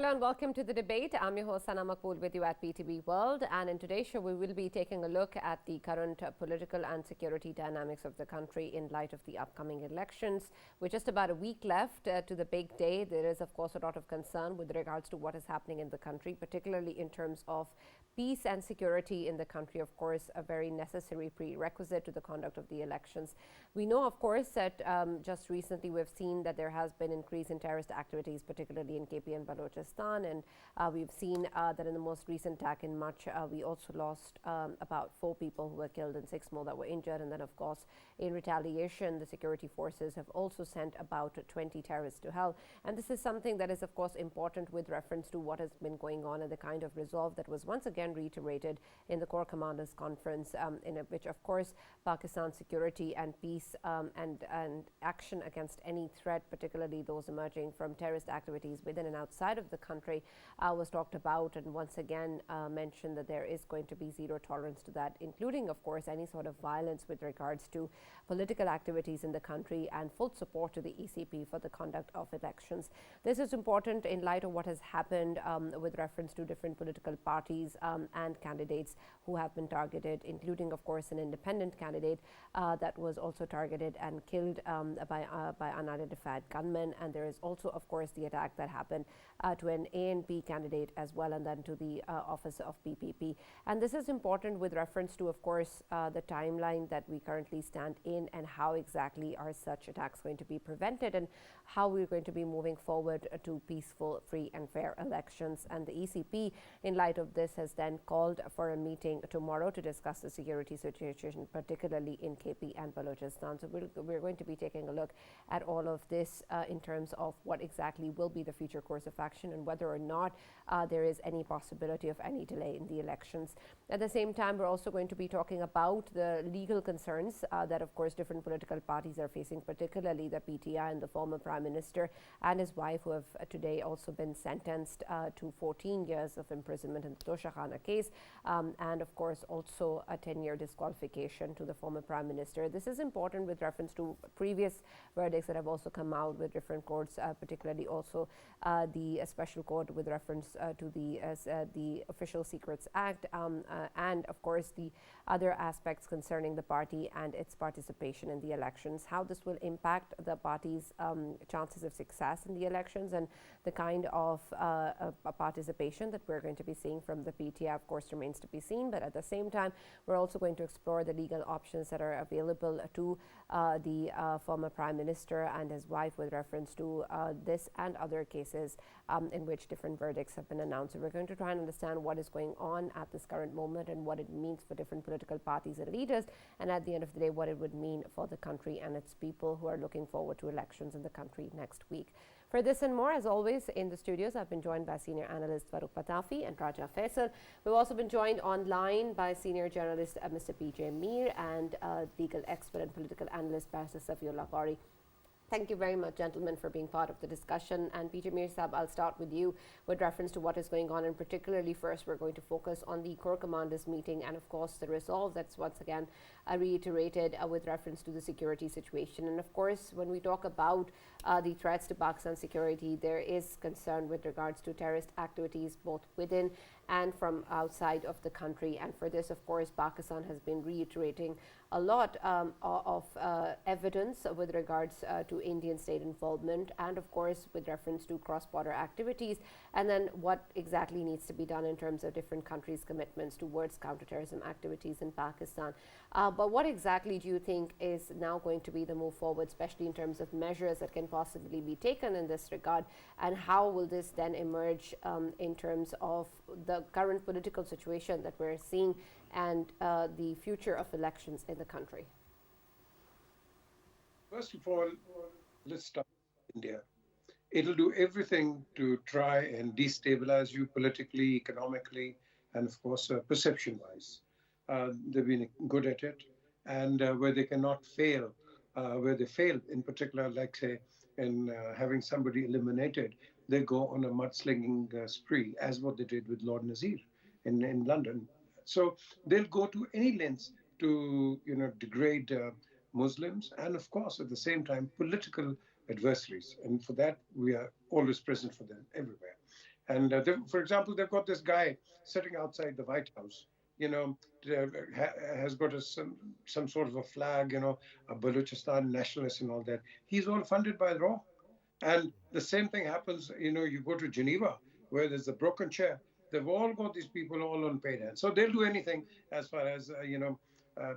Hello and welcome to the debate. I'm your host Sana Makpool with you at PTV World, and in today's show we will be taking a look at the current political and security dynamics of the country in light of the upcoming elections. With just about a week left to the big day, there is of course a lot of concern with regards to what is happening in the country, particularly in terms of peace and security in the country, of course, a very necessary prerequisite to the conduct of the elections. We know, of course, that just recently we've seen that there has been increase in terrorist activities, particularly in KP and Balochistan, and we've seen that in the most recent attack in March, we also lost about 4 people who were killed and 6 more that were injured. And then, of course, in retaliation, the security forces have also sent about 20 terrorists to hell. And this is something that is, of course, important with reference to what has been going on and the kind of resolve that was once again reiterated in the Corps Commanders Conference, in which, of course, Pakistan's security and peace and action against any threat, particularly those emerging from terrorist activities within and outside of the country, was talked about, and once again mentioned that there is going to be zero tolerance to that, including, of course, any sort of violence with regards to political activities in the country, and full support to the ECP for the conduct of elections. This is important in light of what has happened with reference to different political parties and candidates who have been targeted, including, of course, an independent candidate that was also targeted and killed by unidentified gunmen. And there is also, of course, the attack that happened to an ANP candidate as well, and then to the office of PPP. And this is important with reference to, of course, the timeline that we currently stand in, and how exactly are such attacks going to be prevented, and how we're going to be moving forward to peaceful, free and fair elections. And the ECP, in light of this, has then called for a meeting tomorrow to discuss the security situation, particularly in KP and Balochistan. So we're going to be taking a look at all of this in terms of what exactly will be the future course of action, and whether or not there is any possibility of any delay in the elections. At the same time, we're also going to be talking about the legal concerns that, of course, different political parties are facing, particularly the PTI and the former Prime Minister and his wife, who have today also been sentenced to 14 years of imprisonment in the toshakhana case, and of course also a 10-year disqualification to the former Prime Minister. This is important with reference to previous verdicts that have also come out with different courts, particularly also the special court with reference to the Official Secrets Act, and of course the other aspects concerning the party and its participation in the elections, how this will impact the party's chances of success in the elections, and the kind of participation that we're going to be seeing from the PTI, of course, remains to be seen. But at the same time, we're also going to explore the legal options that are available to the former Prime Minister and his wife with reference to this and other cases in which different verdicts have been announced. So we're going to try and understand what is going on at this current moment, and what it means for different political parties and leaders, and at the end of the day, what it would mean for the country and its people who are looking forward to elections in the country next week. For this and more, as always, in the studios, I've been joined by senior analyst Farooq Patafi and Raja Faisal. We've also been joined online by senior journalist Mr. PJ Mir and legal expert and political analyst Barrister Safiullah Qari. Thank you very much, gentlemen, for being part of the discussion. And Peter Mir Saab, I'll start with you with reference to what is going on, and particularly first we're going to focus on the Corps Commanders meeting, and of course the resolve that's once again reiterated with reference to the security situation. And of course, when we talk about the threats to Pakistan's security, there is concern with regards to terrorist activities both within and from outside of the country. And for this, of course, Pakistan has been reiterating a lot of evidence with regards to Indian state involvement, and of course with reference to cross-border activities, and then what exactly needs to be done in terms of different countries' commitments towards counterterrorism activities in Pakistan. But what exactly do you think is now going to be the move forward, especially in terms of measures that can possibly be taken in this regard, and how will this then emerge in terms of the current political situation that we're seeing and the future of elections in the country? First of all, let's start with India. It'll do everything to try and destabilize you politically, economically, and of course, perception-wise. They've been good at it, and where they cannot fail, where they fail in particular, like say, in having somebody eliminated, they go on a mudslinging spree, as what they did with Lord Nazir in London. So they'll go to any lengths to degrade Muslims, and of course at the same time political adversaries, and for that we are always present for them everywhere. And for example, they've got this guy sitting outside the White House, you know, has got some sort of a flag, a Balochistan nationalist and all that. He's all funded by RAW. And the same thing happens, you go to Geneva, where there's a broken chair. They've all got these people all on paid hands. So they'll do anything as far as, uh,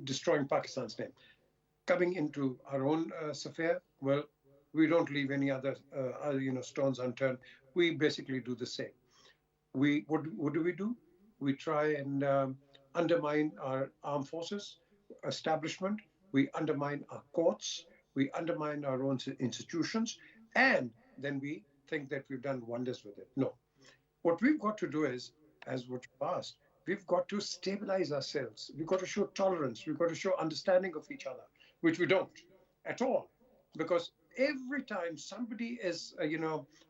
destroying Pakistan's name. Coming into our own sphere, well, we don't leave any other stones unturned. We basically do the same. What do we do? We try and undermine our armed forces establishment. We undermine our courts. We undermine our own institutions, and then we think that we've done wonders with it. No, what we've got to do is, as what you asked, we've got to stabilize ourselves. We've got to show tolerance. We've got to show understanding of each other, which we don't at all. Because every time somebody is,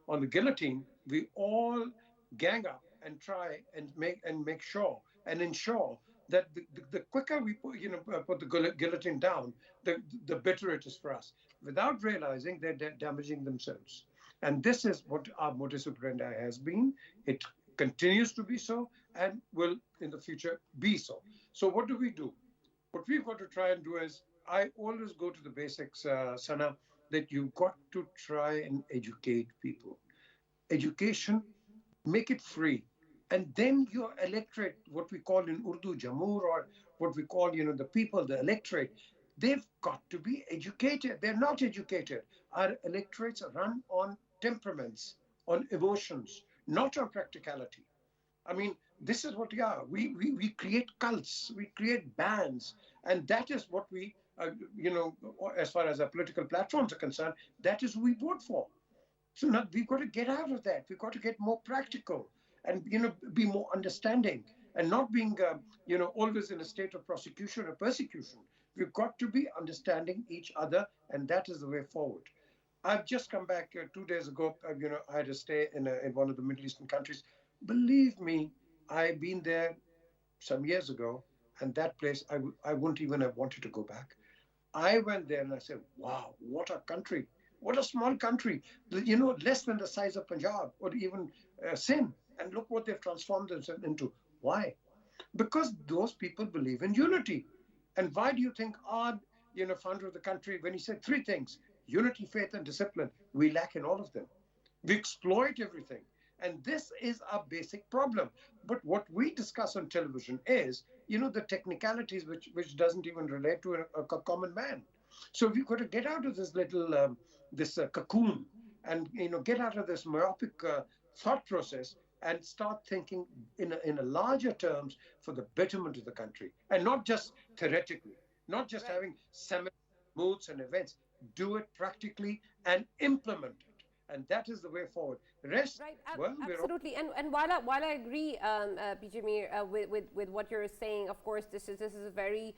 on the guillotine, we all gang up and try and make sure and ensure that the quicker we put the guillotine down, the better it is for us, without realizing they're damaging themselves. And this is what our modus operandi has been. It continues to be so and will in the future be so. So what do we do? What we've got to try and do is, I always go to the basics, Sana, that you've got to try and educate people. Education, make it free. And then your electorate, what we call in Urdu Jamur, or what we call, the people, the electorate, they've got to be educated. They're not educated. Our electorates run on temperaments, on emotions, not on practicality. I mean, this is what we are. We create cults, we create bands, and that is what as far as our political platforms are concerned, that is what we vote for. So now we've got to get out of that. We've got to get more practical and be more understanding and not being always in a state of prosecution or persecution. We've got to be understanding each other, and that is the way forward. I've just come back 2 days ago. I had a stay in one of the Middle Eastern countries. Believe me, I've been there some years ago, and that place I wouldn't even have wanted to go back. I went there and I said, wow, what a country. What a small country, less than the size of Punjab or even Sindh. And look what they've transformed themselves into. Why? Because those people believe in unity. And why do you think our, founder of the country, when he said three things, unity, faith, and discipline, we lack in all of them. We exploit everything. And this is our basic problem. But what we discuss on television is, the technicalities which doesn't even relate to a common man. So we've got to get out of this little cocoon and get out of this myopic thought process and start thinking in a larger terms for the betterment of the country, and not just theoretically, not just Right. having seminars, moods, and events. Do it practically and implement it, and that is the way forward. Rest, Right, well, we're all. absolutely. And while I agree, PJ Mir, with what you're saying, of course, this is a very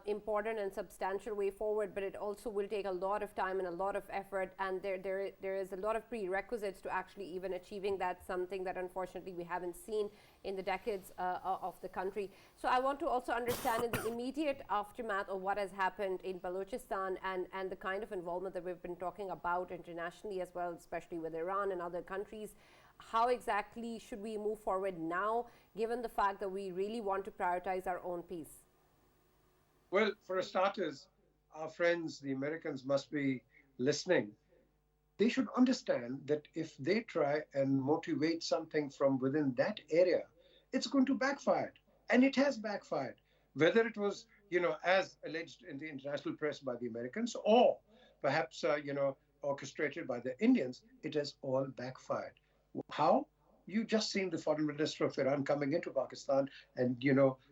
important and substantial way forward, but it also will take a lot of time and a lot of effort, and there is a lot of prerequisites to actually even achieving that, something that unfortunately we haven't seen in the decades of the country. So I want to also understand, in the immediate aftermath of what has happened in Balochistan, and the kind of involvement that we've been talking about internationally as well, especially with Iran and other countries, how exactly should we move forward now, given the fact that we really want to prioritize our own peace? Well, for starters, our friends, the Americans, must be listening. They should understand that if they try and motivate something from within that area, it's going to backfire. And it has backfired. Whether it was, as alleged in the international press by the Americans, or perhaps, orchestrated by the Indians, it has all backfired. How? You just seen the foreign minister of Iran coming into Pakistan, and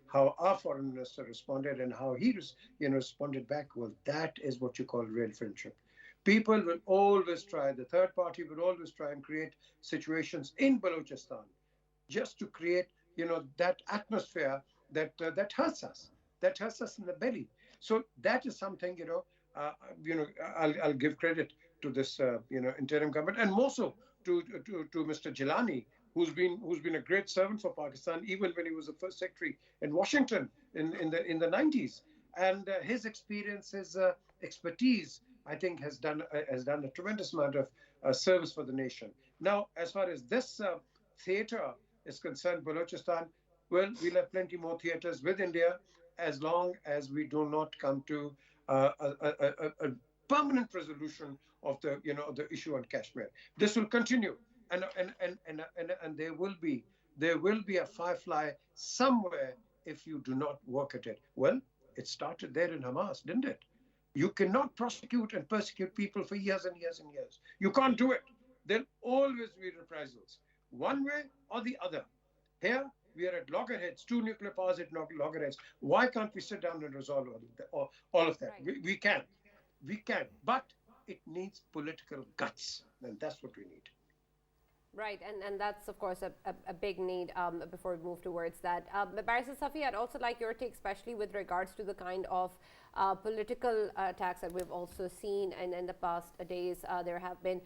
how our foreign minister responded and how he responded back. Well, that is what you call real friendship. People will always try, the third party will always try and create situations in Balochistan just to create, that atmosphere that hurts us in the belly. So that is something, I'll give credit to this, interim government, and more so to Mr. Gilani, who's been a great servant for Pakistan, even when he was the first secretary in Washington in the 90s. And his experience, his expertise, I think, has done a tremendous amount of service for the nation. Now, as far as this theater is concerned, Balochistan, well, we'll have plenty more theaters with India as long as we do not come to a permanent resolution of the issue on Kashmir. This will continue, and there will be a firefly somewhere if you do not work at it. Well, it started there in Hamas, didn't it? You cannot prosecute and persecute people for years and years and years. You can't do it. There'll always be reprisals, one way or the other. Here, we are at loggerheads, two nuclear powers at loggerheads. Why can't we sit down and resolve all of that? Right. We can. We can. But it needs political guts. And that's what we need. Right, and that's of course a big need before we move towards that. Barrister Safi, I'd also like your take, especially with regards to the kind of political attacks that we've also seen in the past days. There have been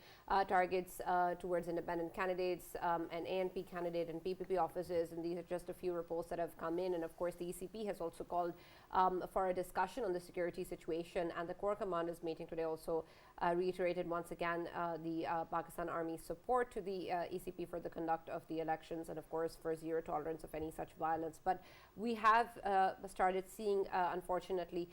targets towards independent candidates, an ANP candidate, and PPP offices, and these are just a few reports that have come in. And of course, the ECP has also called for a discussion on the security situation, and the Corps Commanders meeting today also reiterated once again the Pakistan Army's support to the ECP for the conduct of the elections, and of course for zero tolerance of any such violence. But we have started seeing, unfortunately,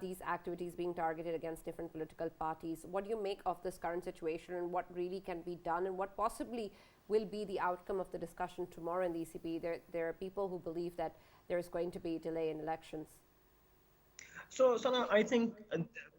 these activities being targeted against different political parties. What do you make of this current situation, and what really can be done, and what possibly will be the outcome of the discussion tomorrow in the ECP? There are people who believe that there is going to be a delay in elections. So, Sana, I think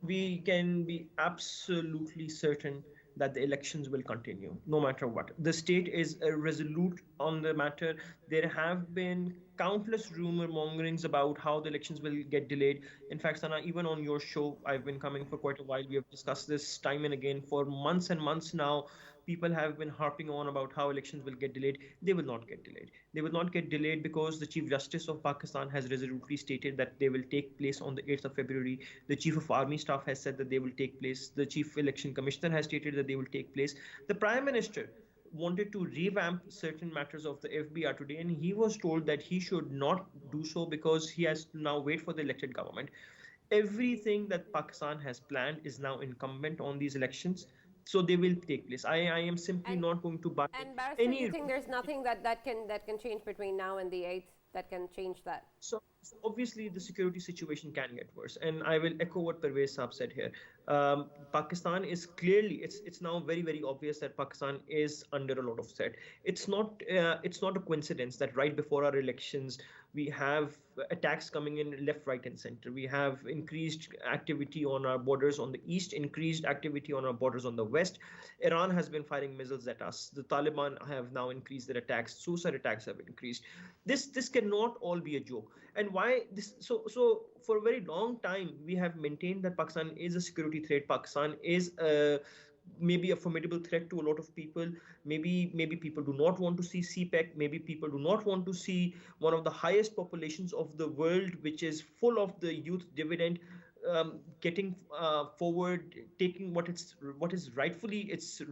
we can be absolutely certain that the elections will continue, no matter what. The state is resolute on the matter. There have been countless rumor mongerings about how the elections will get delayed. In fact, Sana, even on your show, I've been coming for quite a while. We have discussed this time and again for months and months now. People have been harping on about how elections will get delayed. They will not get delayed. They will not get delayed because the Chief Justice of Pakistan has resolutely stated that they will take place on the 8th of February. The Chief of Army Staff has said that they will take place. The Chief Election Commissioner has stated that they will take place. The Prime Minister wanted to revamp certain matters of the FBR today, and he was told that he should not do so because he has to now wait for the elected government. Everything that Pakistan has planned is now incumbent on these elections, so they will take place. I am simply And not going to buy and Barrister, you any. think there's nothing that can change between now and the 8th that can change that? So obviously the security situation can get worse, and I will echo what Pervez Saab said here. Pakistan is clearly, it's now very very obvious that Pakistan is under a lot of threat. It's not a coincidence that right before our elections we have attacks coming in left, right, and center. We have increased activity on our borders on the east, increased activity on our borders on the west. Iran has been firing missiles at us. The Taliban have now increased their attacks. Suicide attacks have increased. This cannot all be a joke. And why this? So for a very long time we have maintained that Pakistan is a security threat. Pakistan is maybe a formidable threat to a lot of people. Maybe people do not want to see CPEC. Maybe people do not want to see one of the highest populations of the world, which is full of the youth dividend, getting forward, taking what is rightfully its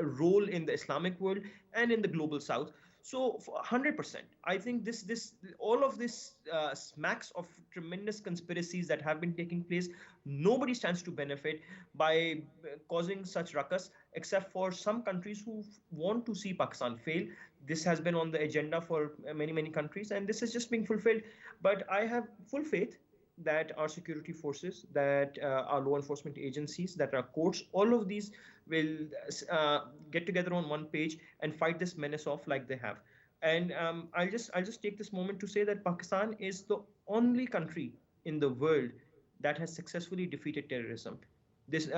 role in the Islamic world and in the global South. So 100%, I think this all of this smacks of tremendous conspiracies that have been taking place. Nobody stands to benefit by causing such ruckus, except for some countries who want to see Pakistan fail. This has been on the agenda for many countries, and this is just being fulfilled. But I have full faith that our security forces, that our law enforcement agencies, that our courts, all of these will get together on one page and fight this menace off like they have. And I'll just take this moment to say that Pakistan is the only country in the world that has successfully defeated terrorism. This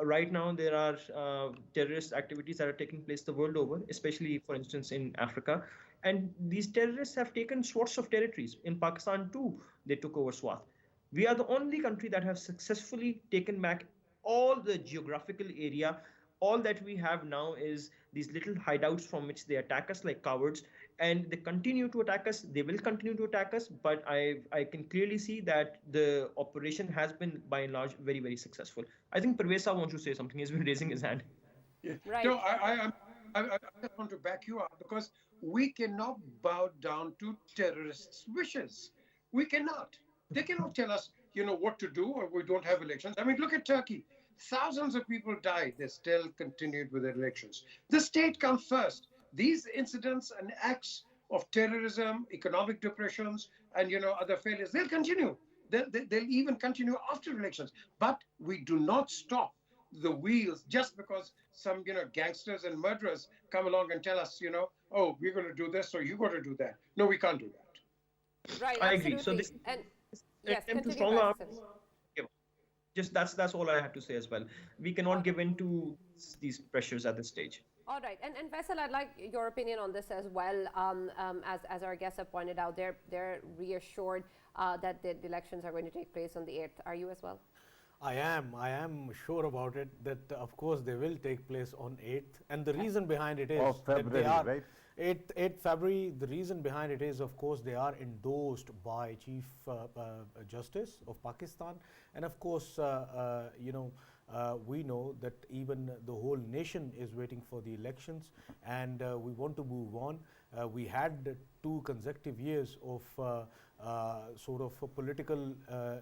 Right now there are terrorist activities that are taking place the world over, especially for instance in Africa, and these terrorists have taken swaths of territories. In Pakistan too, they took over Swat. We are the only country that have successfully taken back all the geographical area. All that we have now is these little hideouts from which they attack us like cowards, and they continue to attack us. They will continue to attack us, but I can clearly see that the operation has been by and large very successful. I think Parvesa wants to say something. He's been raising his hand. Yeah. Right. No, I just want to back you up because we cannot bow down to terrorists' wishes. We cannot. They cannot tell us, what to do, or we don't have elections. I mean, look at Turkey. Thousands of people died. They still continued with their elections. The state comes first. These incidents and acts of terrorism, economic depressions, and other failures, they'll continue. They'll even continue after elections. But we do not stop the wheels just because some gangsters and murderers come along and tell us, oh, we're going to do this, so you got to do that. No, we can't do that. Right, I agree. So absolutely. this And yes, attempt to continue, strong arm. Faisal. Just that's all I have to say as well. We All cannot right. give in to these pressures at this stage. All right, and Faisal, I'd like your opinion on this as well. As our guests have pointed out, they're reassured that the elections are going to take place on the 8th. Are you as well? I am sure about it that of course they will take place on 8th, and the reason behind it is Of that they February, are right? 8th February. The reason behind it is of course they are endorsed by Chief Justice of Pakistan, and of course we know that even the whole nation is waiting for the elections, and we want to move on. We had 2 consecutive years of sort of a political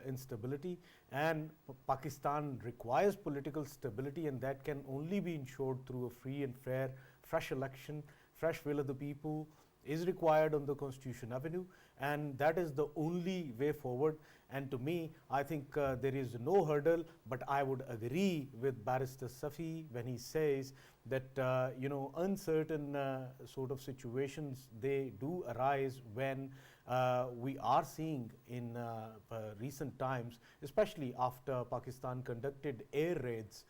instability, and Pakistan requires political stability, and that can only be ensured through a free and fair, fresh election. Fresh will of the people is required on the Constitution Avenue, and that is the only way forward. And to me, I think there is no hurdle, but I would agree with Barrister Safi when he says that uncertain sort of situations, they do arise when we are seeing in recent times, especially after Pakistan conducted air raids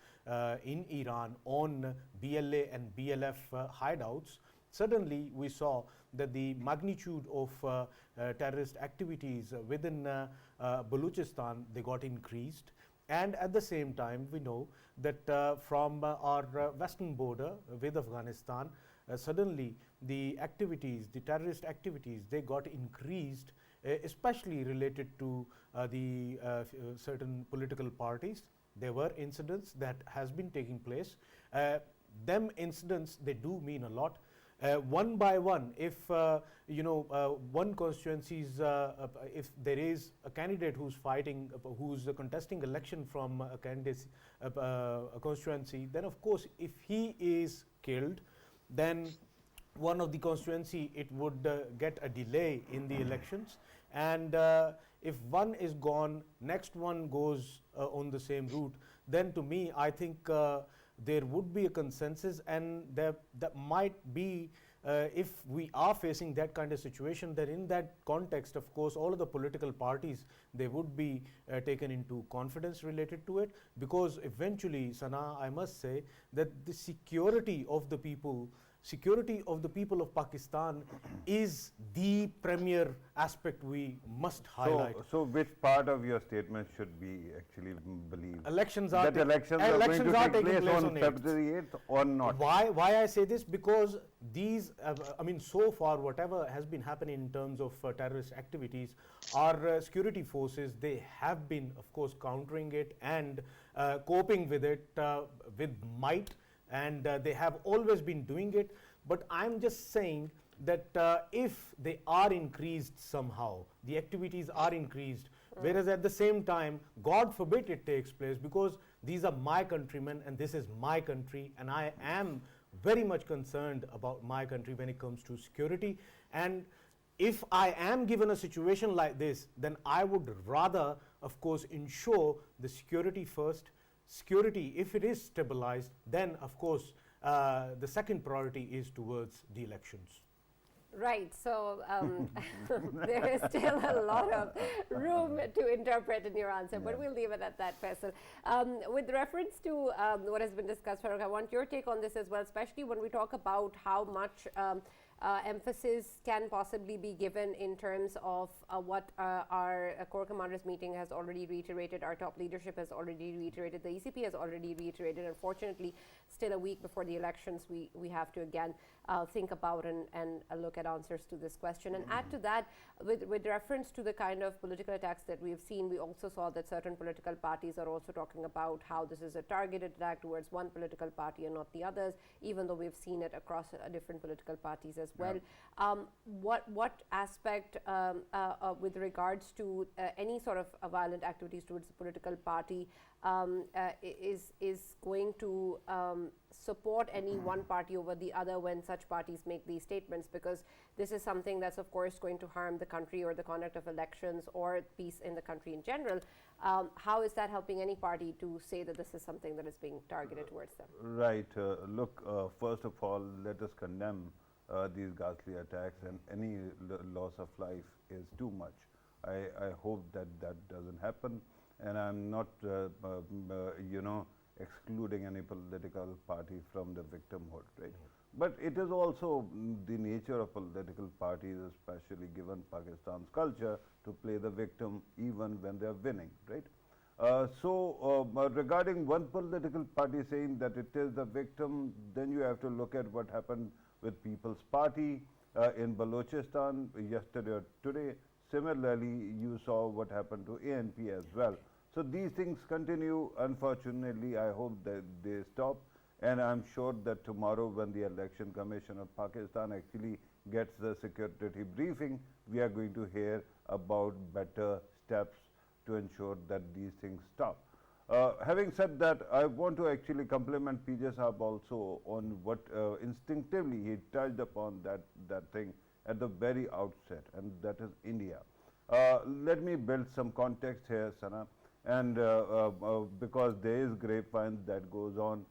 in Iran on BLA and BLF hideouts. Suddenly we saw that the magnitude of terrorist activities within Baluchistan, they got increased, and at the same time we know that from our western border with Afghanistan, suddenly the activities, the terrorist activities, they got increased, especially related to the certain political parties. There were incidents that has been taking place. Them incidents, they do mean a lot. One by one, if one constituencies, if there is a candidate who's fighting, who's contesting election from a candidate, a constituency, then of course, if he is killed, then one of the constituency, it would get a delay in the elections, and if one is gone, next one goes on the same route. Then to me, I think there would be a consensus, and that might be if we are facing that kind of situation, then in that context, of course, all of the political parties, they would be taken into confidence related to it, because eventually, Sana, I must say that the security of the people of Pakistan is the premier aspect we must highlight. So which part of your statement should we actually believe? Elections are that elections are going to take taking place on 8th. February 8th or not? Why I say this? Because these, I mean, so far whatever has been happening in terms of terrorist activities, our security forces, they have been, of course, countering it and coping with it with might, and they have always been doing it. But I'm just saying that if they are increased somehow, the activities are increased, whereas at the same time, God forbid it takes place, because these are my countrymen and this is my country, and I am very much concerned about my country when it comes to security. And if I am given a situation like this, then I would rather, of course, ensure the security first. Security, if it is stabilized, then of course the second priority is towards the elections. Right, so there is still a lot of room to interpret in your answer, but we'll leave it at that, Faisal. With reference to what has been discussed, Farooq, I want your take on this as well, especially when we talk about how much emphasis can possibly be given in terms of what our Corps Commanders meeting has already reiterated, our top leadership has already reiterated, the ECP has already reiterated. Unfortunately, still a week before the elections, we have to again think about and look at answers to this question. And add to that, with reference to the kind of political attacks that we have seen, we also saw that certain political parties are also talking about how this is a targeted attack towards one political party and not the others, even though we've seen it across different political parties as well. What aspect with regards to any sort of violent activities towards the political party is going to support any one party over the other when such parties make these statements, because this is something that's of course going to harm the country or the conduct of elections or peace in the country in general. How is that helping any party to say that this is something that is being targeted towards them? Right. Look, first of all, let us condemn these ghastly attacks, and any loss of life is too much. I hope that that doesn't happen, and I'm not, excluding any political party from the victimhood, right? But it is also the nature of political parties, especially given Pakistan's culture, to play the victim even when they are winning, right? Regarding one political party saying that it is the victim, then you have to look at what happened with People's Party in Balochistan yesterday or today. Similarly, you saw what happened to ANP as well. So these things continue. Unfortunately, I hope that they stop. And I'm sure that tomorrow, when the Election Commission of Pakistan actually gets the security briefing, we are going to hear about better steps to ensure that these things stop. Having said that, I want to actually compliment PJ Saab also on what instinctively he touched upon that thing at the very outset, and that is India. Let me build some context here, Sana, and because there is grapevine that goes on.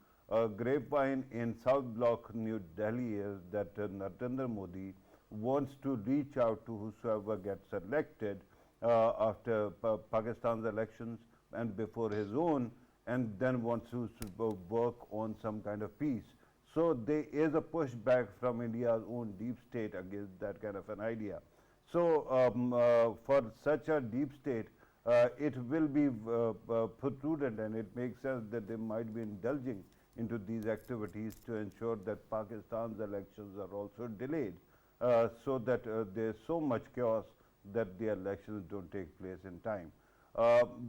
Grapevine in South Block, New Delhi, is that Narendra Modi wants to reach out to whosoever gets elected after Pakistan's elections and before his own, and then wants to work on some kind of peace. So there is a pushback from India's own deep state against that kind of an idea. So for such a deep state, it will be prudent, and it makes sense that they might be indulging into these activities to ensure that Pakistan's elections are also delayed, so that there is so much chaos that the elections don't take place in time.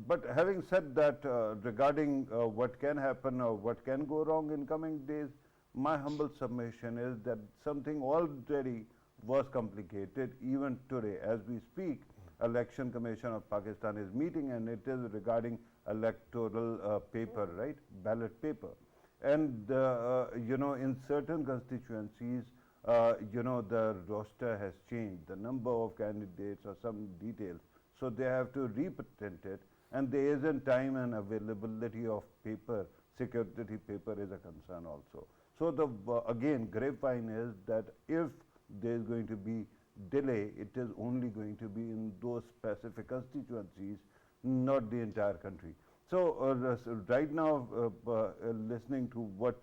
But having said that, regarding what can happen or what can go wrong in coming days, my humble submission is that something already was complicated. Even today, as we speak, Election Commission of Pakistan is meeting, and it is regarding electoral paper, right, ballot paper. And in certain constituencies, the roster has changed, the number of candidates or some details. So they have to represent it, and there isn't time and availability of paper. Security paper is a concern also. So again, grapevine is that if there is going to be delay, it is only going to be in those specific constituencies, not the entire country. So right now, listening to what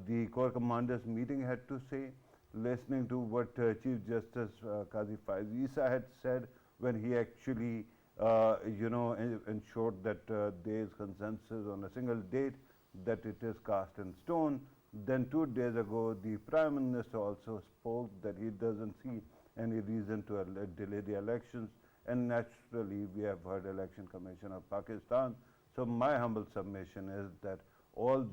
the Corps Commanders meeting had to say, listening to what Chief Justice Qazi Faiz Isa had said when he actually ensured that there is consensus on a single date, that it is cast in stone. Then 2 days ago, the Prime Minister also spoke that he doesn't see any reason to delay the elections, and naturally we have heard Election Commission of Pakistan. So my humble submission is that all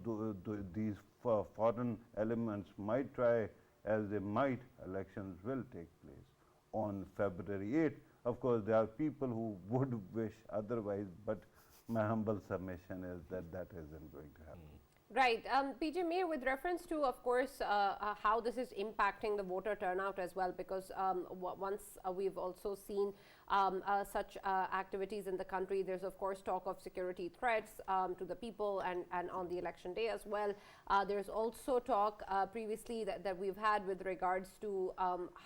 these foreign elements might try as they might, elections will take place on February 8th. Of course, there are people who would wish otherwise, but my humble submission is that that isn't going to happen. Right. PJ Mayor, with reference to, of course, how this is impacting the voter turnout as well, because once we've also seen such activities in the country, there's, of course, talk of security threats to the people and on the election day as well. There's also talk previously that we've had with regards to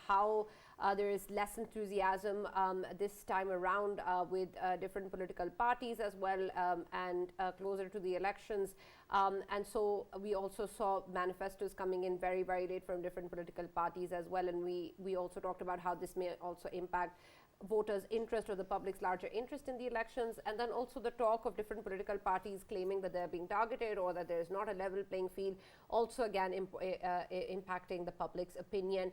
how there is less enthusiasm this time around with different political parties as well, and closer to the elections. And so we also saw manifestos coming in very, very late from different political parties as well. And we also talked about how this may also impact voters' interest or the public's larger interest in the elections, and then also the talk of different political parties claiming that they're being targeted or that there is not a level playing field, also again impacting the public's opinion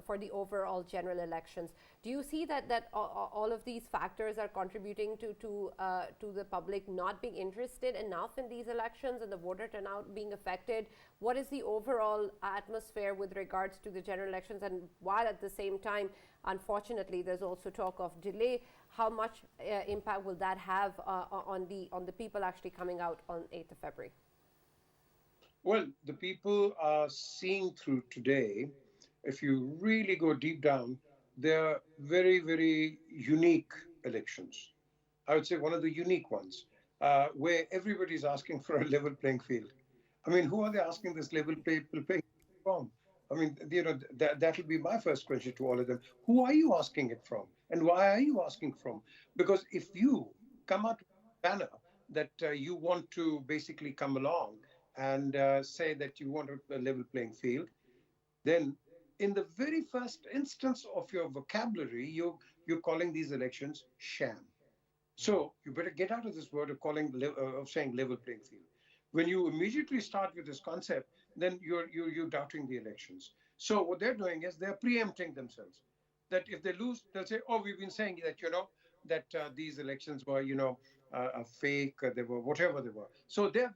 for the overall general elections. Do you see that all of these factors are contributing to the public not being interested enough in these elections and the voter turnout being affected? What is the overall atmosphere with regards to the general elections, and while at the same time unfortunately, there's also talk of delay. How much impact will that have on the people actually coming out on 8th of February? Well, the people are seeing through today. If you really go deep down, they're very, very unique elections. I would say one of the unique ones, where everybody's asking for a level playing field. I mean, who are they asking this playing from? I mean, that'll be my first question to all of them. Who are you asking it from, and why are you asking from? Because if you come out with a banner that you want to basically come along and say that you want a level playing field, then in the very first instance of your vocabulary, you're calling these elections sham. So you better get out of this word of of saying level playing field. When you immediately start with this concept, then you're doubting the elections. So what they're doing is they're preempting themselves. That if they lose, they'll say, "Oh, we've been saying that that these elections were fake, they were whatever they were." So they're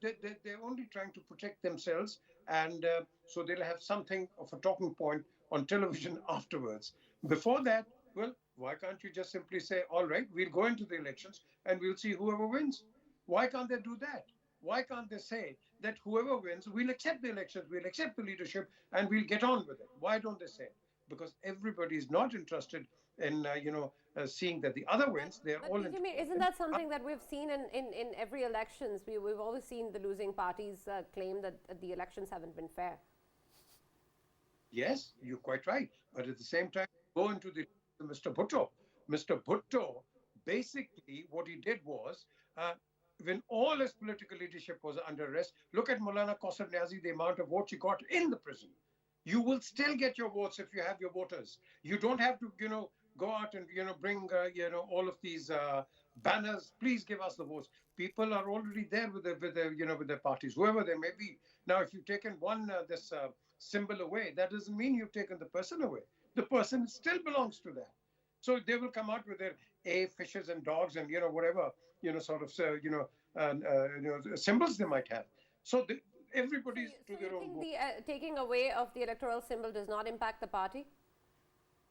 only trying to protect themselves, and so they'll have something of a talking point on television afterwards. Before that, well, why can't you just simply say, all right, we'll go into the elections and we'll see whoever wins? Why can't they do that? Why can't they say that whoever wins, we'll accept the elections, we'll accept the leadership, and we'll get on with it? Why don't they say it? Because everybody is not interested in, seeing that the other wins. They're But all P. J. interested Mir, isn't in. that something that we've seen in every elections? We've always seen the losing parties claim that the elections haven't been fair. Yes, you're quite right. But at the same time, go into the Mr. Bhutto. Mr. Bhutto, basically, what he did was, uh, when all his political leadership was under arrest, look at Maulana Qausar Niazi, the amount of votes he got in the prison. You will still get your votes if you have your voters. You don't have to, go out and, bring, all of these banners. Please give us the votes. People are already there with their parties, whoever they may be. Now, if you've taken this symbol away, that doesn't mean you've taken the person away. The person still belongs to that. So they will come out with their fishes and dogs and whatever sort of symbols they might have. So everybody's So to you their own think book. the taking away of the electoral symbol does not impact the party?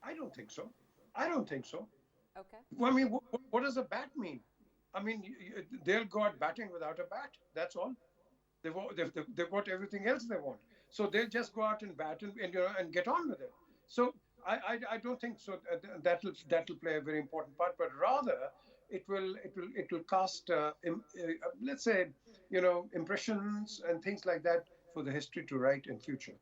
I don't think so. I don't think so. Okay. Well, I mean, what does a bat mean? I mean, they'll go out batting without a bat. That's all. They've got everything else they want. So they'll just go out and bat and get on with it. So I don't think so. That'll play a very important part. But rather, it will cast let's say impressions and things like that for the history to write in future.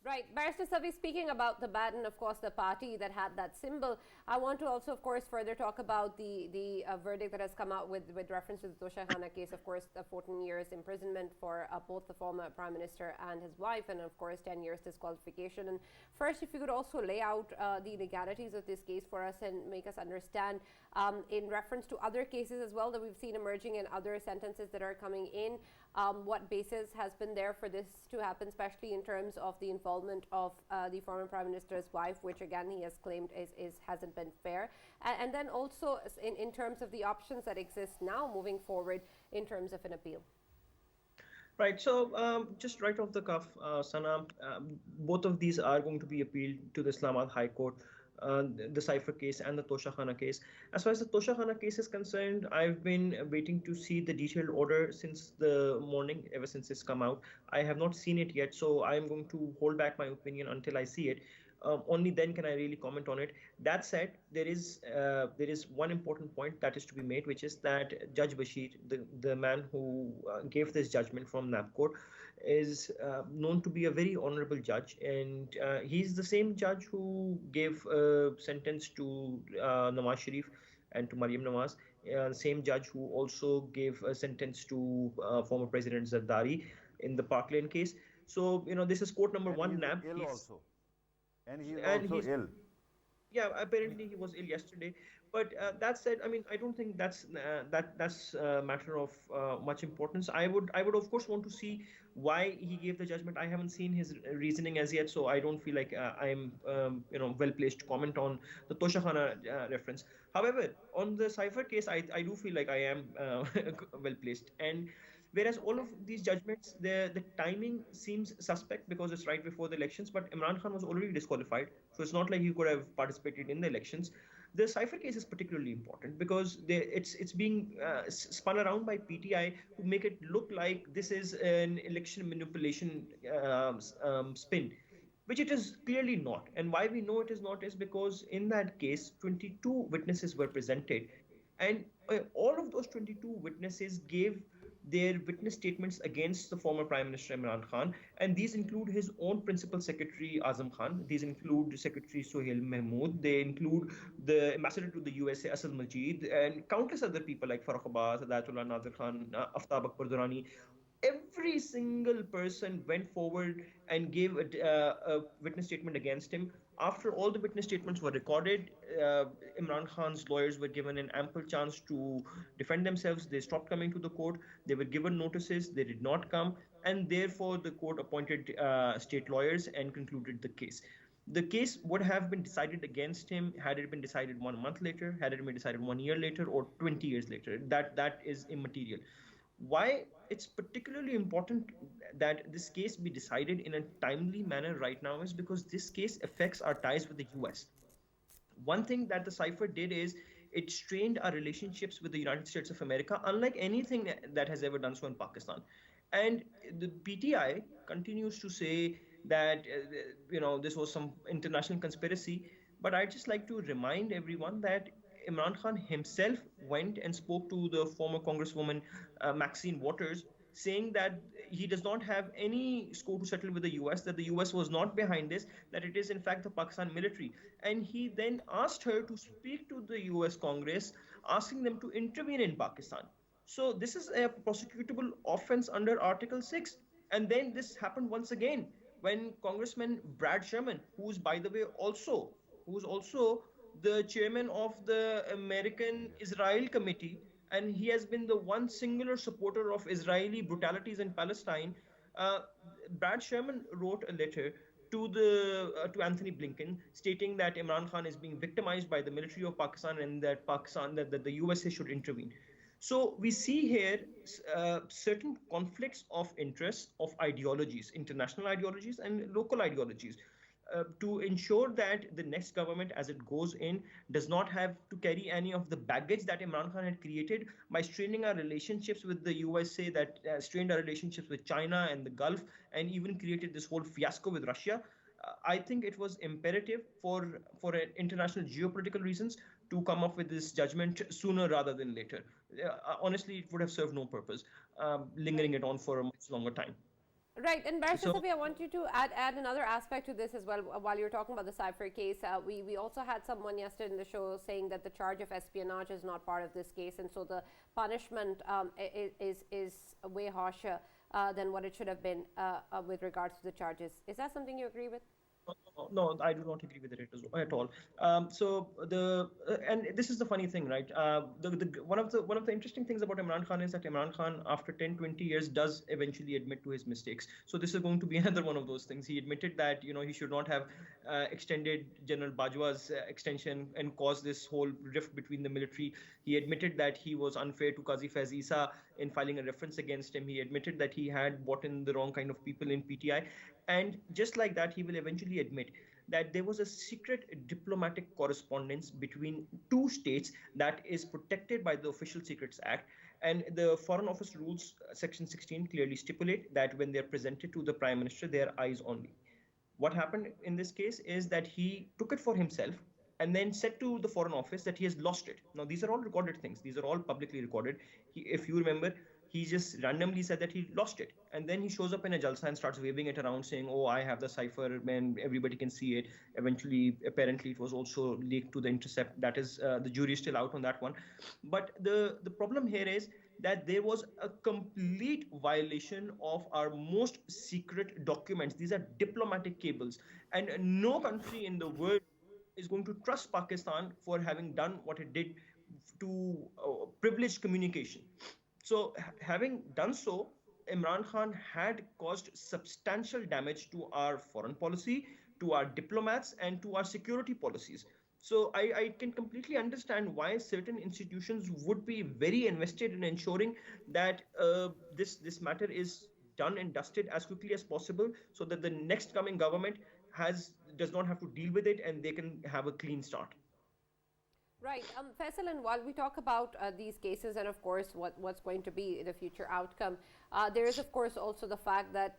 Right. Barrister Savi, speaking about the bat and, of course, the party that had that symbol, I want to also, of course, further talk about the verdict that has come out with reference to the toshakhana case, of course, 14 years imprisonment for both the former Prime Minister and his wife, and, of course, 10 years disqualification. And first, if you could also lay out the legalities of this case for us and make us understand, in reference to other cases as well that we've seen emerging in other sentences that are coming in, what basis has been there for this to happen, especially in terms of the involvement of the former Prime Minister's wife, which again he has claimed hasn't been fair, and then also in terms of the options that exist now moving forward in terms of an appeal. Right. So, just right off the cuff, Sana, both of these are going to be appealed to the Islamabad High Court, the Cypher case and the toshakhana case. As far as the toshakhana case is concerned, I've been waiting to see the detailed order since the morning, ever since it's come out. I have not seen it yet, so I'm going to hold back my opinion until I see it. Only then can I really comment on it. That said, there is one important point that is to be made, which is that Judge Bashir, the man who gave this judgment from NAPCOR, is known to be a very honorable judge, and he's the same judge who gave a sentence to Nawaz Sharif and to Mariam Nawaz. Same judge who also gave a sentence to former President Zardari in the Park Lane case. So this is court number And one, he's NAB. ill also. And he is And also he's ill. Yeah, apparently he was ill yesterday. But that said, I mean, I don't think that's a matter of much importance. I would of course want to see why he gave the judgment. I haven't seen his reasoning as yet, so I don't feel like I'm well placed to comment on the toshakhana reference. However, on the Cypher case, I do feel like I am well placed. And Whereas all Okay. of these judgments, the timing seems suspect because it's right before the elections, but Imran Khan was already disqualified, so it's not like he could have participated in the elections. The Cypher case is particularly important because it's being spun around by PTI to make it look like this is an election manipulation spin, which it is clearly not. And why we know it is not is because in that case, 22 witnesses were presented, and all of those 22 witnesses gave their witness statements against the former Prime Minister Imran Khan, and these include his own principal secretary Azam Khan. These include Secretary Sohail Mahmood. They include the ambassador to the USA Asad Majid, and countless other people like Farrokh Abbas, Adayatullah Nadir Khan, Aftab Akbar Durrani. Every single person went forward and gave a witness statement against him. After all the witness statements were recorded, uh, Imran Khan's lawyers were given an ample chance to defend themselves. They stopped coming to the court. They were given notices. They did not come. And therefore, the court appointed state lawyers and concluded the case. The case would have been decided against him had it been decided 1 month later, had it been decided 1 year later, or 20 years later. That is immaterial. Why it's particularly important that this case be decided in a timely manner right now is because this case affects our ties with the US. One thing that the cipher did is it strained our relationships with the United States of America, unlike anything that has ever done so in Pakistan. And the PTI continues to say that this was some international conspiracy. But I'd just like to remind everyone that Imran Khan himself went and spoke to the former Congresswoman Maxine Waters, saying that he does not have any score to settle with the US, that the US was not behind this, that it is in fact the Pakistan military. And he then asked her to speak to the US Congress, asking them to intervene in Pakistan. So this is a prosecutable offense under Article 6. And then this happened once again when Congressman Brad Sherman, who's by the way who's also the chairman of the American Israel Committee, and he has been the one singular supporter of Israeli brutalities in Palestine. Uh, Brad Sherman wrote a letter to Anthony Blinken stating that Imran Khan is being victimized by the military of Pakistan and that that the USA should intervene. So we see here certain conflicts of interests, of ideologies, international ideologies and local ideologies, to ensure that the next government, as it goes in, does not have to carry any of the baggage that Imran Khan had created by straining our relationships with the USA, that strained our relationships with China and the Gulf, and even created this whole fiasco with Russia. I think it was imperative for international geopolitical reasons to come up with this judgment sooner rather than later. Honestly, it would have served no purpose, lingering it on for a much longer time. Right, and Barrister So, Safi, I want you to add another aspect to this as well. While you're talking about the Cypher case, we also had someone yesterday in the show saying that the charge of espionage is not part of this case, and so the punishment is way harsher than what it should have been with regards to the charges. Is that something you agree with? no, I do not agree with it at all. So and this is the funny thing, right? One of the interesting things about Imran Khan is that Imran Khan, after 10, 20 years, does eventually admit to his mistakes. So this is going to be another one of those things. He admitted that he should not have extended General Bajwa's extension and caused this whole rift between the military. He admitted that he was unfair to Qazi Faiz Isa in filing a reference against him. He admitted that he had brought in the wrong kind of people in PTI. And just like that, he will eventually admit that there was a secret diplomatic correspondence between two states that is protected by the Official Secrets Act. And the Foreign Office Rules, Section 16, clearly stipulate that when they're presented to the Prime Minister, they are eyes only. What happened in this case is that he took it for himself and then said to the Foreign Office that he has lost it. Now, these are all recorded things. These are all publicly recorded. If you remember, he just randomly said that he lost it. And then he shows up in a jalsa and starts waving it around saying, oh, I have the cipher and everybody can see it. Eventually, apparently, it was also leaked to the Intercept. That is, the jury is still out on that one. But the problem here is that there was a complete violation of our most secret documents. These are diplomatic cables. And no country in the world is going to trust Pakistan for having done what it did to privileged communication. So, having done so, Imran Khan had caused substantial damage to our foreign policy, to our diplomats, and to our security policies. So I can completely understand why certain institutions would be very invested in ensuring that this matter is done and dusted as quickly as possible, so that the next coming government does not have to deal with it and they can have a clean start. Right. Faisal, and while we talk about these cases and, of course, what's going to be the future outcome, there is, of course, also the fact that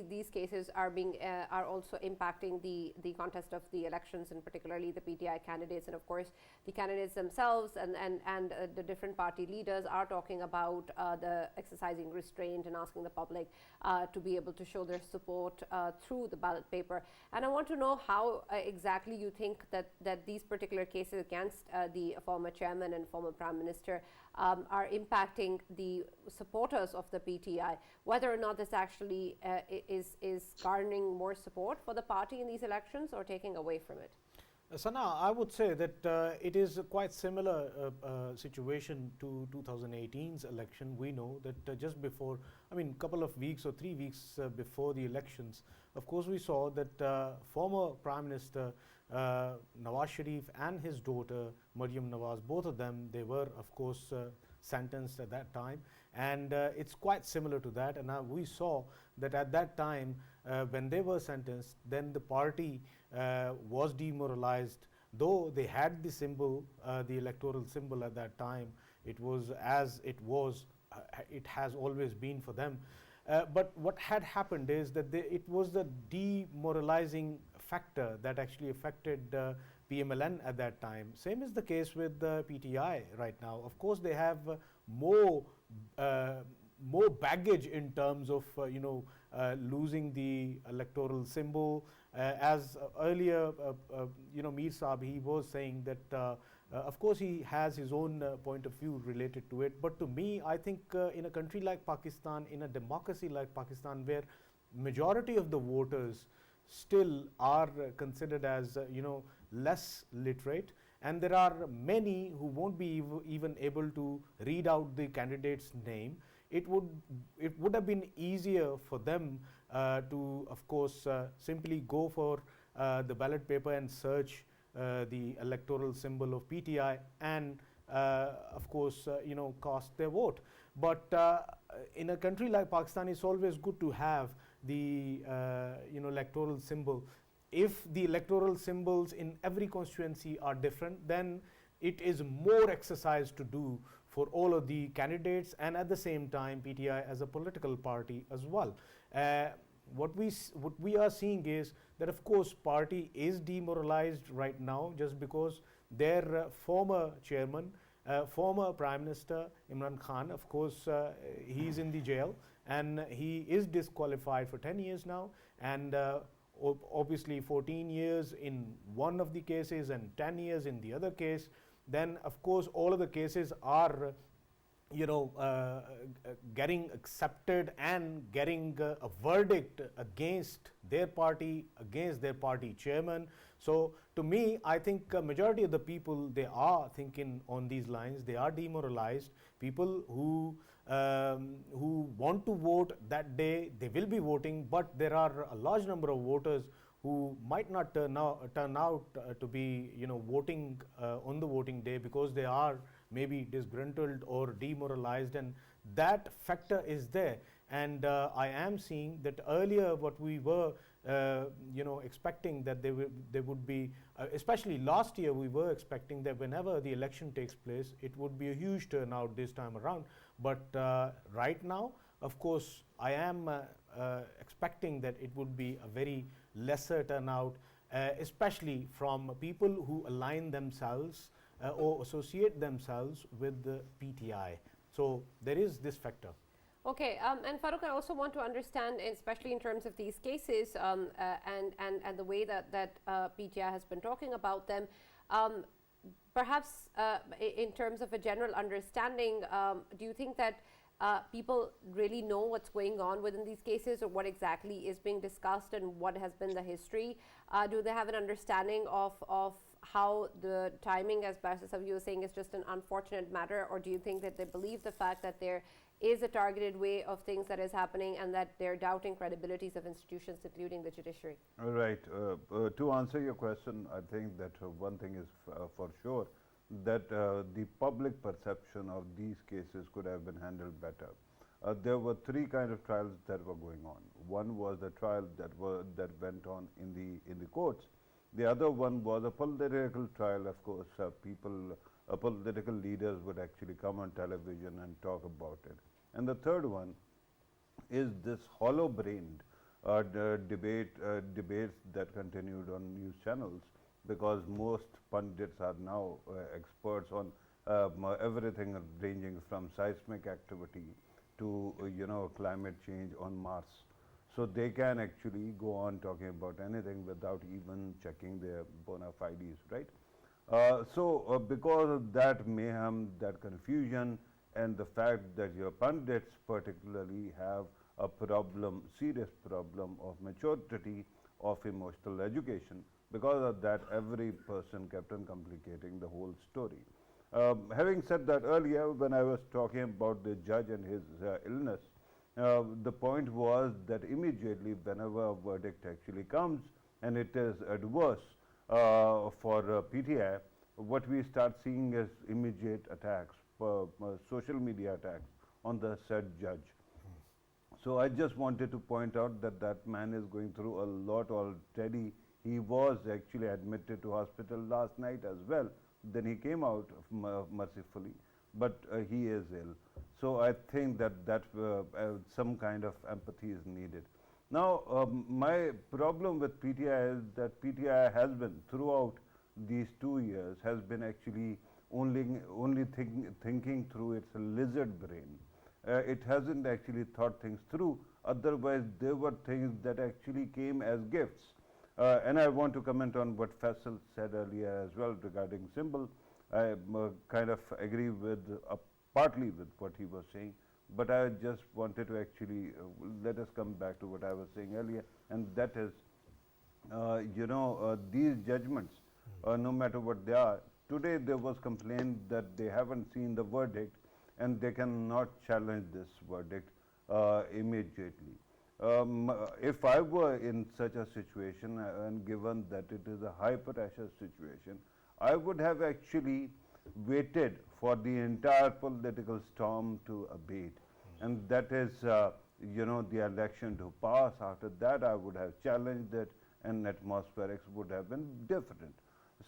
these cases are also impacting the contest of the elections, and particularly the PTI candidates, and, of course, the candidates themselves and the different party leaders are talking about the exercising restraint and asking the public to be able to show their support through the ballot paper. And I want to know how exactly you think that these particular cases against the former chairman and former prime minister are impacting the supporters of the PTI, whether or not this actually is garnering more support for the party in these elections or taking away from it. Sana, I would say that it is a quite similar situation to 2018's election. We know that just before, I mean, couple of weeks or 3 weeks before the elections, of course, we saw that former Prime Minister Nawaz Sharif and his daughter Maryam Nawaz, both of them, they were, of course, sentenced at that time, and it's quite similar to that. And we saw that at that time, when they were sentenced, then the party was demoralized. Though they had the symbol, the electoral symbol at that time, it was as it was, it has always been for them. But what had happened is that it was the demoralizing factor that actually affected PMLN at that time. Same is the case with PTI right now. Of course, they have more baggage in terms of losing the electoral symbol. As earlier, Mir Saab, he was saying that of course he has his own point of view related to it. But to me, I think in a country like Pakistan, in a democracy like Pakistan, where majority of the voters still are considered as less literate, and there are many who won't be even able to read out the candidate's name, it would have been easier for them to, of course, simply go for the ballot paper and search the electoral symbol of PTI and of course cast their vote. But in a country like Pakistan, it's always good to have the electoral symbol. If the electoral symbols in every constituency are different, then it is more exercise to do for all of the candidates, and at the same time PTI as a political party as well. What we are seeing is that, of course, party is demoralized right now just because their former chairman, former Prime Minister Imran Khan, of course, he's in the jail and he is disqualified for 10 years now, and obviously 14 years in one of the cases and 10 years in the other case. Then, of course, all of the cases are getting accepted and getting a verdict against their party chairman. So to me, I think majority of the people, they are thinking on these lines. They are demoralized. People who want to vote that day, they will be voting, but there are a large number of voters who might not turn out to be voting on the voting day because they are maybe disgruntled or demoralized, and that factor is there. And I am seeing that earlier what we were expecting that they would be, especially last year, we were expecting that whenever the election takes place, it would be a huge turnout this time around. But right now, of course, I am expecting that it would be a very lesser turnout, especially from people who align themselves or associate themselves with the PTI. So there is this factor. Okay, and Farooq, I also want to understand, especially in terms of these cases and the way that PTI has been talking about them, perhaps in terms of a general understanding, do you think that people really know what's going on within these cases, or what exactly is being discussed and what has been the history? Do they have an understanding of how the timing, as Barsar Saab was saying, is just an unfortunate matter, or do you think that they believe the fact that there is a targeted way of things that is happening, and that they're doubting credibilities of institutions, including the judiciary? All right. To answer your question, I think that one thing is for sure that the public perception of these cases could have been handled better. There were three kind of trials that were going on. One was the trial that went on in the courts. The other one was a political trial. Of course, political leaders would actually come on television and talk about it. And the third one is this hollow-brained debates that continued on news channels, because most pundits are now experts on everything ranging from seismic activity to climate change on Mars. So they can actually go on talking about anything without even checking their bona fides, right? Because of that mayhem, that confusion, and the fact that your pundits particularly have a problem, serious problem of maturity, of emotional education, because of that, every person kept on complicating the whole story. Having said that, earlier when I was talking about the judge and his illness, the point was that immediately whenever a verdict actually comes and it is adverse for PTI, what we start seeing is immediate attacks, social media attacks on the said judge. So I just wanted to point out that that man is going through a lot already. He was actually admitted to hospital last night as well. Then he came out mercifully, but he is ill. So I think that some kind of empathy is needed. Now, my problem with PTI is that PTI has been throughout these 2 years has been actually only thinking through its lizard brain. It hasn't actually thought things through. Otherwise, there were things that actually came as gifts. And I want to comment on what Faisal said earlier as well regarding symbol. I kind of agree with partly with what he was saying, but I just wanted to actually let us come back to what I was saying earlier, and that is, these judgments, no matter what they are. Today there was complaint that they haven't seen the verdict and they cannot challenge this verdict immediately. If I were in such a situation and given that it is a high pressure situation, I would have actually waited for the entire political storm to abate, and that is the election to pass. After that I would have challenged it, and atmospherics would have been different.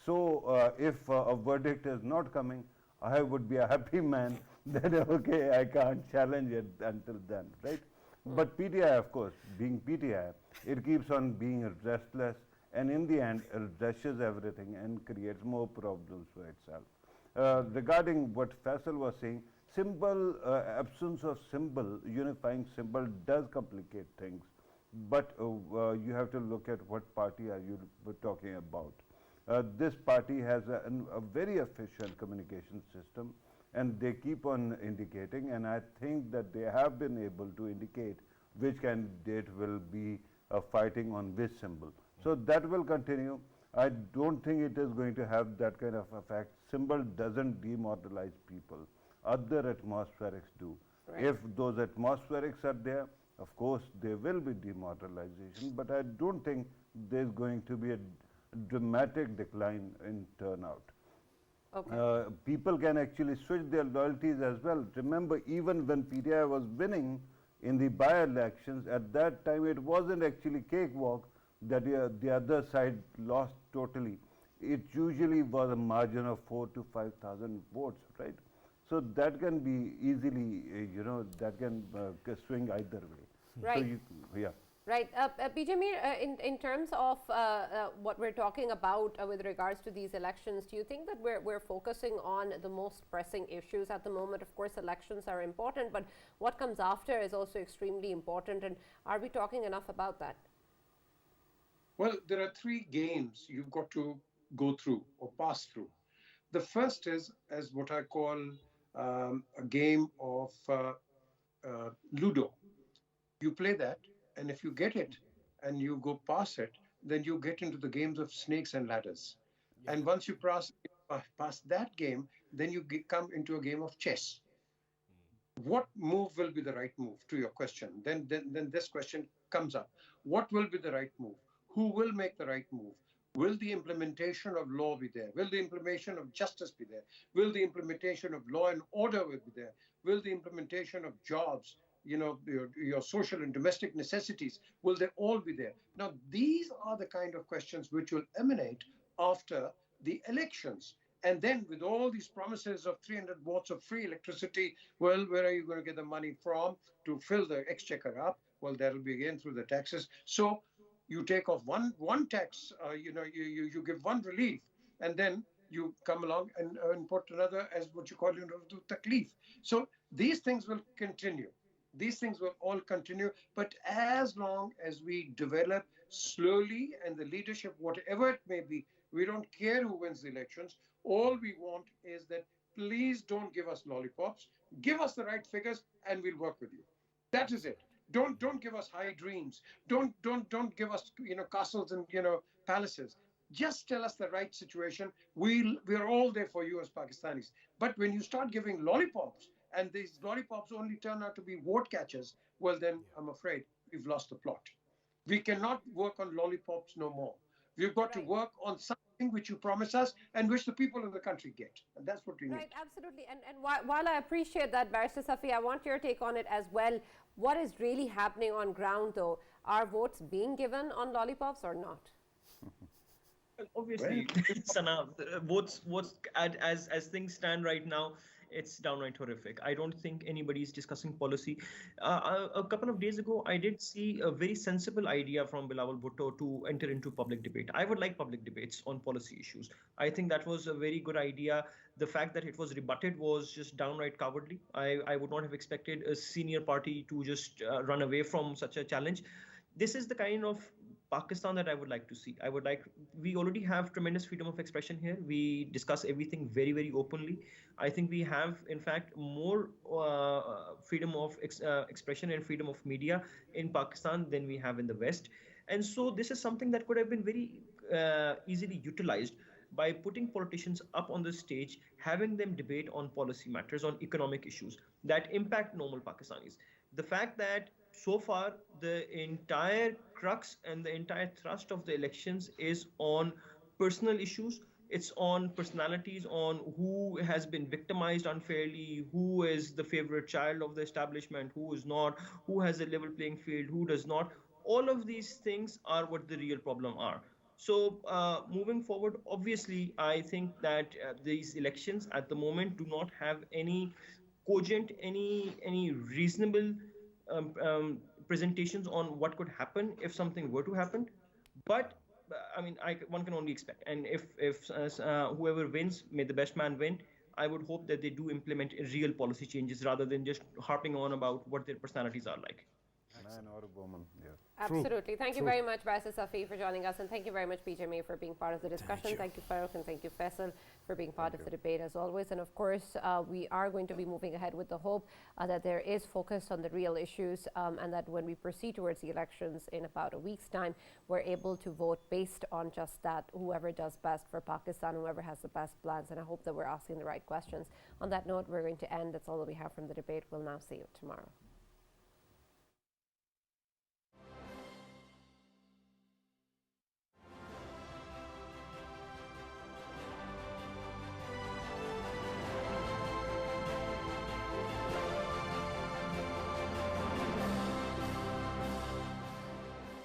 So if a verdict is not coming, I would be a happy man that okay, I can't challenge it until then, right? But PTI, of course, being PTI, it keeps on being restless, and in the end, it rushes everything and creates more problems for itself. Regarding what Faisal was saying, absence of symbol, unifying symbol does complicate things, but you have to look at what party are you talking about. This party has a very efficient communication system, and they keep on indicating, and I think that they have been able to indicate which candidate will be fighting on which symbol. So that will continue. I don't think it is going to have that kind of effect. Symbol doesn't demoralize people. Other atmospherics do. Right. If those atmospherics are there, of course, there will be demoralization, but I don't think there's going to be a dramatic decline in turnout. Okay. People can actually switch their loyalties as well. Remember, even when PTI was winning in the by-elections, at that time it wasn't actually cakewalk that the other side lost totally. It usually was a margin of 4,000 to 5,000 votes, right? So that can be easily, that can swing either way. Right. So yeah. Right. PJ Mir, in terms of what we're talking about with regards to these elections, do you think that we're focusing on the most pressing issues at the moment? Of course, elections are important, but what comes after is also extremely important. And are we talking enough about that? Well, there are three games you've got to go through or pass through. The first is as what I call a game of Ludo. You play that, and if you get it and you go past it, then you get into the games of snakes and ladders. And once you pass that game, then you come into a game of chess. what move will be the right move to your question? Then this question comes up. What will be the right move? Who will make the right move? Will the implementation of law be there? Will the implementation of justice be there? Will the implementation of law and order will be there? Will the implementation of jobs, your social and domestic necessities, will they all be there? Now, these are the kind of questions which will emanate after the elections. And then with all these promises of 300 watts of free electricity, well, where are you going to get the money from to fill the exchequer up? Well, that'll be again through the taxes. So you take off one tax, you give one relief, and then you come along and put another as what you call, taklif. So these things will continue. These things will all continue. But as long as we develop slowly and the leadership, whatever it may be, we don't care who wins the elections. All we want is that please don't give us lollipops. Give us the right figures and we'll work with you. That is it. Don't give us high dreams. Don't give us castles and palaces. Just tell us the right situation. We're all there for you as Pakistanis. But when you start giving lollipops and these lollipops only turn out to be vote catchers, well then I'm afraid we've lost the plot. We cannot work on lollipops no more. We've got to work on something which you promise us and which the people of the country get. And that's what we need. Right, absolutely. And while I appreciate that, Barrister Safi, I want your take on it as well. What is really happening on ground, though? Are votes being given on lollipops or not? Obviously, Sana, votes as things stand right now, it's downright horrific. I don't think anybody is discussing policy. A couple of days ago, I did see a very sensible idea from Bilawal Bhutto to enter into public debate. I would like public debates on policy issues. I think that was a very good idea. The fact that it was rebutted was just downright cowardly. I would not have expected a senior party to just run away from such a challenge. This is the kind of Pakistan that I would like to see. We already have tremendous freedom of expression here. We discuss everything very, very openly. I think we have, in fact, more freedom of expression and freedom of media in Pakistan than we have in the West. And so this is something that could have been very easily utilized by putting politicians up on the stage, having them debate on policy matters, on economic issues that impact normal Pakistanis. The fact that so far the entire crux and the entire thrust of the elections is on personal issues. It's on personalities, on who has been victimized unfairly, who is the favorite child of the establishment, who is not, who has a level playing field, who does not. All of these things are what the real problem are. So moving forward, obviously, I think that these elections at the moment do not have any cogent, any reasonable presentations on what could happen if something were to happen. But I mean, one can only expect. And if whoever wins, may the best man win. I would hope that they do implement real policy changes rather than just harping on about what their personalities are like. Man or a woman, yeah. Absolutely. Thank you very much, Barrister Safi, for joining us. And thank you very much, PJ May, for being part of the discussion. Thank you, Farooq, and thank you, Faisal, for being part of the debate as always. And of course, we are going to be moving ahead with the hope that there is focus on the real issues and that when we proceed towards the elections in about a week's time, we're able to vote based on just that, whoever does best for Pakistan, whoever has the best plans. And I hope that we're asking the right questions. On that note, we're going to end. That's all that we have from the debate. We'll now see you tomorrow.